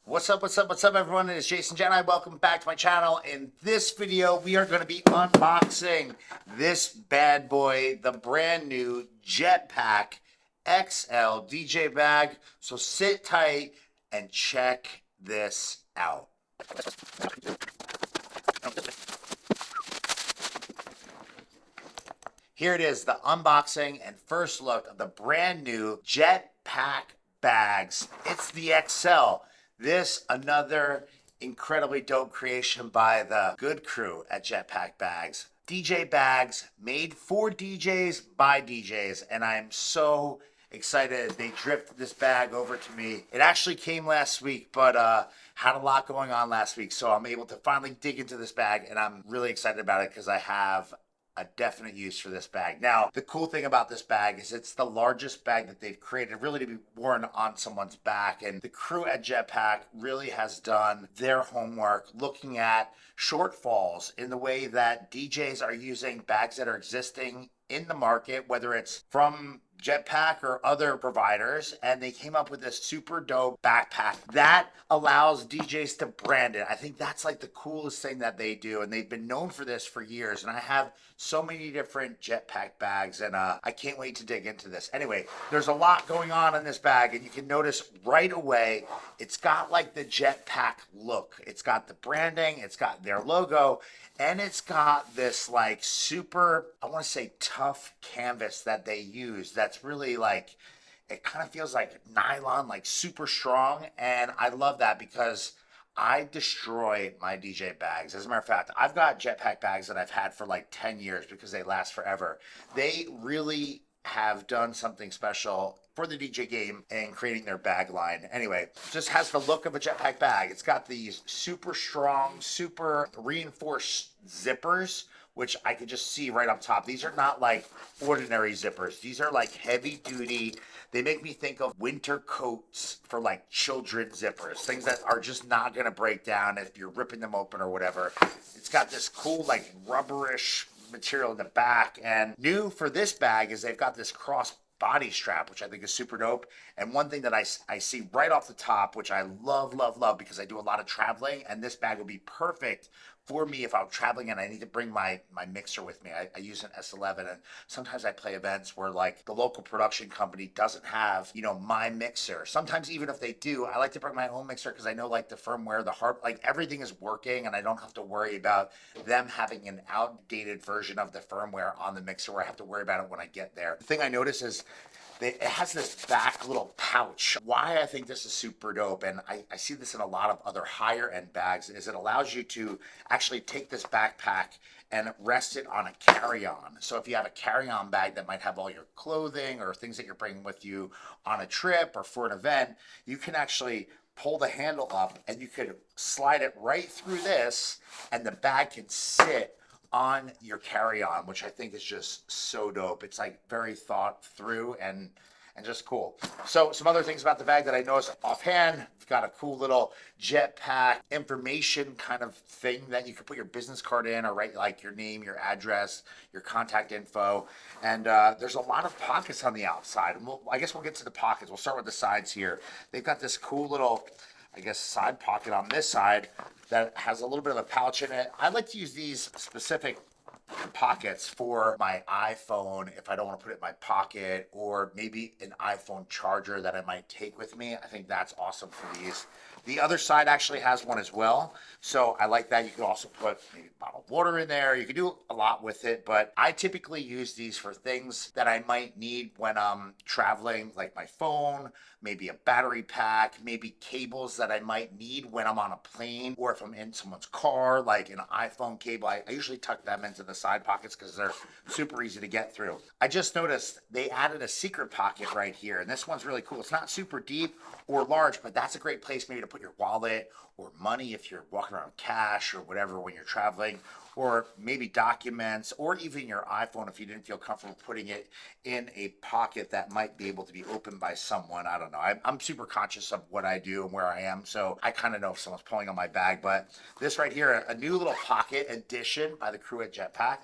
What's up, everyone? It is Jason Jedi. Welcome back to my channel. In this video, we are going to be unboxing this bad boy, the brand new Jetpack XL DJ bag. So sit tight and check this out. Here it is, the unboxing and first look of the brand new Jetpack bags. It's the XL. This, another incredibly dope creation by the good crew at Jetpack Bags. DJ bags made for DJs by DJs, and I'm so excited they dripped this bag over to me. It actually came last week, but had a lot going on last week, so I'm able to finally dig into this bag, and I'm really excited about it because I have a definite use for this bag. Now, the cool thing about this bag is it's the largest bag that they've created really to be worn on someone's back. And the crew at Jetpack really has done their homework looking at shortfalls in the way that DJs are using bags that are existing in the market, whether it's from Jetpack or other providers, and they came up with this super dope backpack that allows DJs to brand it. I think that's like the coolest thing that they do, and they've been known for this for years. And I have so many different Jetpack bags, and I can't wait to dig into this. Anyway, there's a lot going on in this bag, and you can notice right away it's got like the Jetpack look. It's got the branding, it's got their logo, and it's got this like super, I want to say tough canvas that they use that's really like, it kind of feels like nylon, like super strong. And I love that because I destroy my DJ bags. As a matter of fact, I've got Jetpack bags that I've had for like 10 years because they last forever. They really have done something special for the DJ game and creating their bag line. Anyway, just has the look of a Jetpack bag. It's got these super strong, super reinforced zippers, which I could just see right up top. These are not like ordinary zippers. These are like heavy duty. They make me think of winter coats for like children's zippers, things that are just not gonna break down if you're ripping them open or whatever. It's got this cool like rubberish material in the back, and new for this bag is they've got this cross body strap, which I think is super dope. And one thing that I see right off the top, which I love because I do a lot of traveling, and this bag would be perfect for me if I'm traveling and I need to bring my mixer with me. I use an S11, and sometimes I play events where like the local production company doesn't have, my mixer. Sometimes even if they do, I like to bring my own mixer because I know like the firmware, like everything is working, and I don't have to worry about them having an outdated version of the firmware on the mixer where I have to worry about it when I get there. The thing I notice is it has this back little pouch. Why I think this is super dope, and I see this in a lot of other higher end bags, is it allows you to actually take this backpack and rest it on a carry-on. So if you have a carry-on bag that might have all your clothing or things that you're bringing with you on a trip or for an event, you can actually pull the handle up and you could slide it right through this, and the bag can sit on your carry-on, which I think is just so dope. It's like very thought through and just cool. So some other things about the bag that I noticed offhand, we've got a cool little Jetpack information kind of thing that you can put your business card in or write like your name, your address, your contact info. And there's a lot of pockets on the outside. And I guess we'll get to the pockets. We'll start with the sides here. They've got this cool little, I guess, side pocket on this side that has a little bit of a pouch in it. I like to use these specific pockets for my iPhone if I don't want to put it in my pocket, or maybe an iPhone charger that I might take with me. I think that's awesome for these. The other side actually has one as well, so I like that. You can also put maybe a bottle of water in there. You can do a lot with it, but I typically use these for things that I might need when I'm traveling, like my phone, maybe a battery pack, maybe cables that I might need when I'm on a plane, or if I'm in someone's car, like an iPhone cable. I usually tuck them into the side pockets because they're super easy to get through. I just noticed they added a secret pocket right here, and this one's really cool. It's not super deep or large, but that's a great place maybe to put your wallet or money if you're walking around cash or whatever when you're traveling, or maybe documents, or even your iPhone if you didn't feel comfortable putting it in a pocket that might be able to be opened by someone. I don't know. I'm super conscious of what I do and where I am, so I kind of know if someone's pulling on my bag. But this right here, a new little pocket addition by the crew at Jetpack.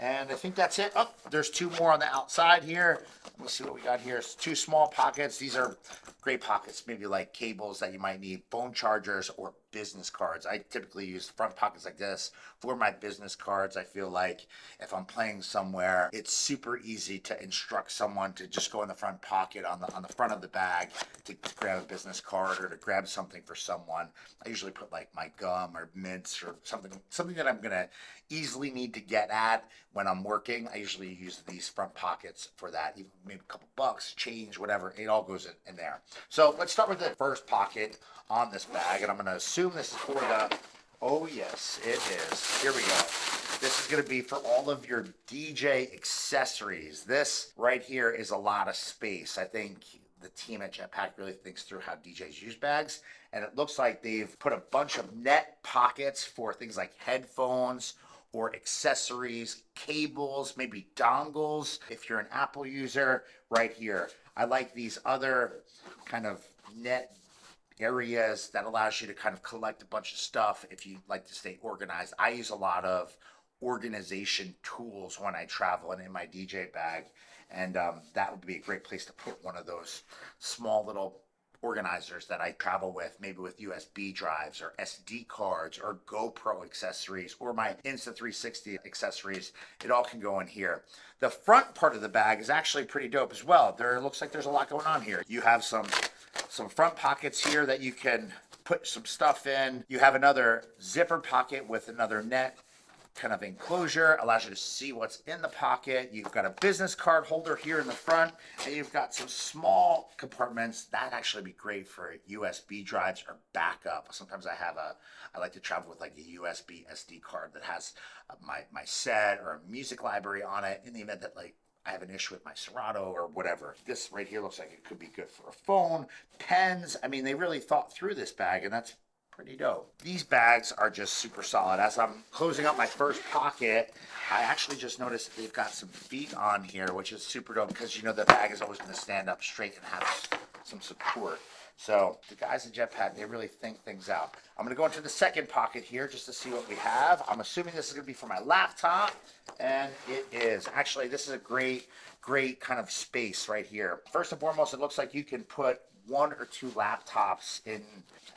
And I think that's it. Oh, there's two more on the outside here. Let me see what we got here. It's two small pockets. These are great pockets, maybe like cables that you might need, phone chargers, or business cards. I typically use front pockets like this for my business cards. I feel like if I'm playing somewhere, it's super easy to instruct someone to just go in the front pocket on the front of the bag to grab a business card or to grab something for someone. I usually put like my gum or mints or something that I'm gonna easily need to get at when I'm working. I usually use these front pockets for that. Even maybe a couple bucks, change, whatever. It all goes in there. So let's start with the first pocket on this bag, and I'm gonna assume this is for the, oh yes, it is. Here we go. This is gonna be for all of your DJ accessories. This right here is a lot of space. I think the team at Jetpack really thinks through how DJs use bags, and it looks like they've put a bunch of net pockets for things like headphones or accessories, cables, maybe dongles. If you're an Apple user, right here. I like these other kind of net areas that allows you to kind of collect a bunch of stuff if you like to stay organized. I use a lot of organization tools when I travel and in my DJ bag, and that would be a great place to put one of those small little organizers that I travel with, maybe with USB drives or SD cards or GoPro accessories or my Insta360 accessories. It all can go in here. The front part of the bag is actually pretty dope as well. There looks like there's a lot going on here. You have some front pockets here that you can put some stuff in. You have another zipper pocket with another net kind of enclosure, allows you to see what's in the pocket. You've got a business card holder here in the front, and you've got some small compartments that actually be great for USB drives or backup. Sometimes I like to travel with like a USB SD card that has my set or a music library on it in the event that like I have an issue with my Serato or whatever. This right here looks like it could be good for a phone, pens. I mean, they really thought through this bag, and that's pretty dope. These bags are just super solid. As I'm closing up my first pocket, I actually just noticed that they've got some feet on here, which is super dope because you know the bag is always going to stand up straight and have some support. So the guys at Jetpack, they really think things out. I'm going to go into the second pocket here just to see what we have. I'm assuming this is going to be for my laptop, and it is. Actually, this is a great kind of space right here. First and foremost, it looks like you can put one or two laptops in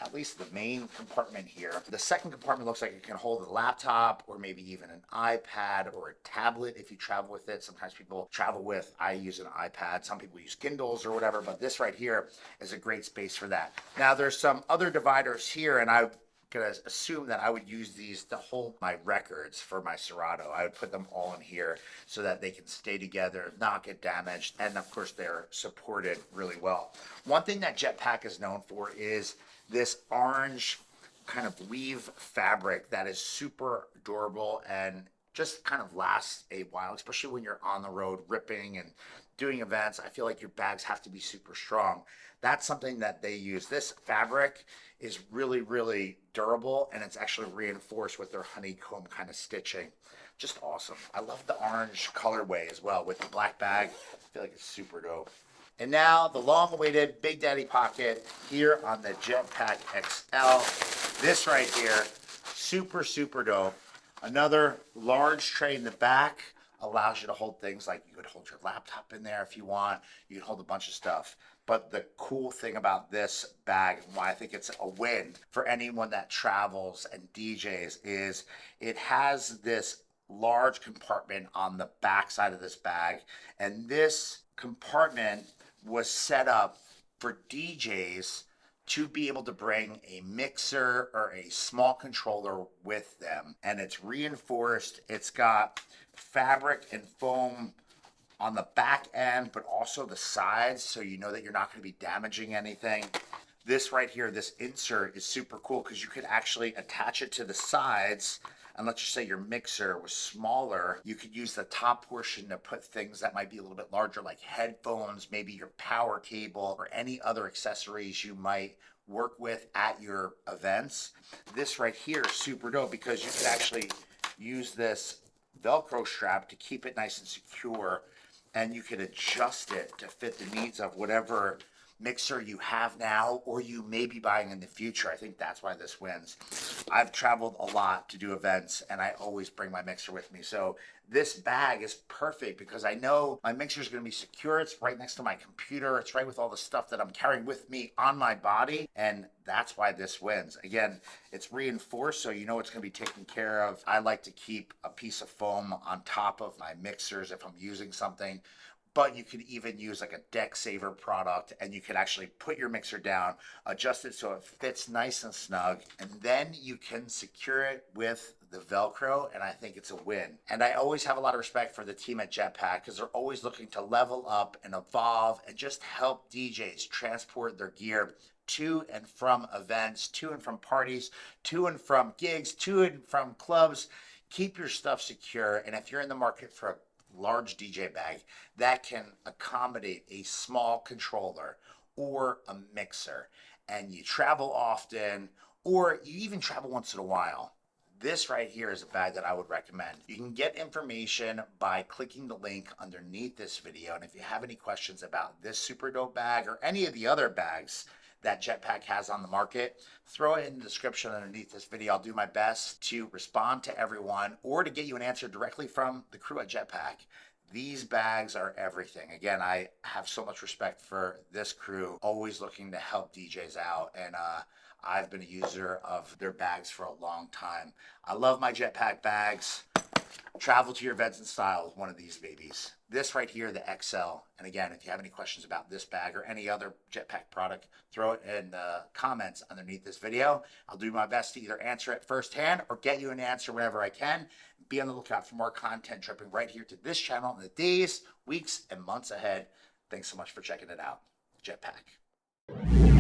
at least the main compartment here. The second compartment looks like it can hold a laptop or maybe even an iPad or a tablet if you travel with it. Sometimes people travel with, I use an iPad. Some people use Kindles or whatever, but this right here is a great space for that. Now there's some other dividers here, and I'm gonna assume that I would use these to hold my records for my Serato. I would put them all in here so that they can stay together, not get damaged, and of course they're supported really well. One thing that Jetpack is known for is this orange kind of weave fabric that is super durable and just kind of lasts a while, especially when you're on the road ripping and doing events. I feel like your bags have to be super strong. That's something that they use. This fabric is really durable, and it's actually reinforced with their honeycomb kind of stitching. Just awesome. I love the orange colorway as well with the black bag. I feel like it's super dope. And now the long-awaited Big Daddy pocket here on the Jetpack XL. This right here, super dope. Another large tray in the back allows you to hold things like you could hold your laptop in there if you want. You can hold a bunch of stuff. But the cool thing about this bag, and why I think it's a win for anyone that travels and DJs, is it has this large compartment on the back side of this bag. And this compartment was set up for DJs to be able to bring a mixer or a small controller with them. And it's reinforced. It's got fabric and foam on the back end, but also the sides, so you know that you're not going to be damaging anything. This right here, this insert is super cool because you could actually attach it to the sides. And let's just say your mixer was smaller, you could use the top portion to put things that might be a little bit larger, like headphones, maybe your power cable, or any other accessories you might work with at your events. This right here is super dope because you could actually use this Velcro strap to keep it nice and secure, and you can adjust it to fit the needs of whatever mixer you have now or you may be buying in the future. I think that's why this wins. I've traveled a lot to do events and I always bring my mixer with me. So this bag is perfect because I know my mixer is going to be secure. It's right next to my computer. It's right with all the stuff that I'm carrying with me on my body. And that's why this wins. Again, it's reinforced, so you know it's going to be taken care of. I like to keep a piece of foam on top of my mixers if I'm using something. But you could even use like a deck saver product and you could actually put your mixer down, adjust it so it fits nice and snug, and then you can secure it with the Velcro, and I think it's a win. And I always have a lot of respect for the team at Jetpack because they're always looking to level up and evolve and just help DJs transport their gear to and from events, to and from parties, to and from gigs, to and from clubs. Keep your stuff secure, and if you're in the market for a large DJ bag that can accommodate a small controller or a mixer, and you travel often or you even travel once in a while, this right here is a bag that I would recommend. You can get information by clicking the link underneath this video, and if you have any questions about this super dope bag or any of the other bags that Jetpack has on the market, throw it in the description underneath this video. I'll do my best to respond to everyone or to get you an answer directly from the crew at Jetpack. These bags are everything. Again, I have so much respect for this crew, always looking to help DJs out, and I've been a user of their bags for a long time. I love my Jetpack bags. Travel to your events in style with one of these babies. This right here, the XL. And again, if you have any questions about this bag or any other Jetpack product, throw it in the comments underneath this video. I'll do my best to either answer it firsthand or get you an answer whenever I can. Be on the lookout for more content dripping right here to this channel in the days, weeks, and months ahead. Thanks so much for checking it out. Jetpack.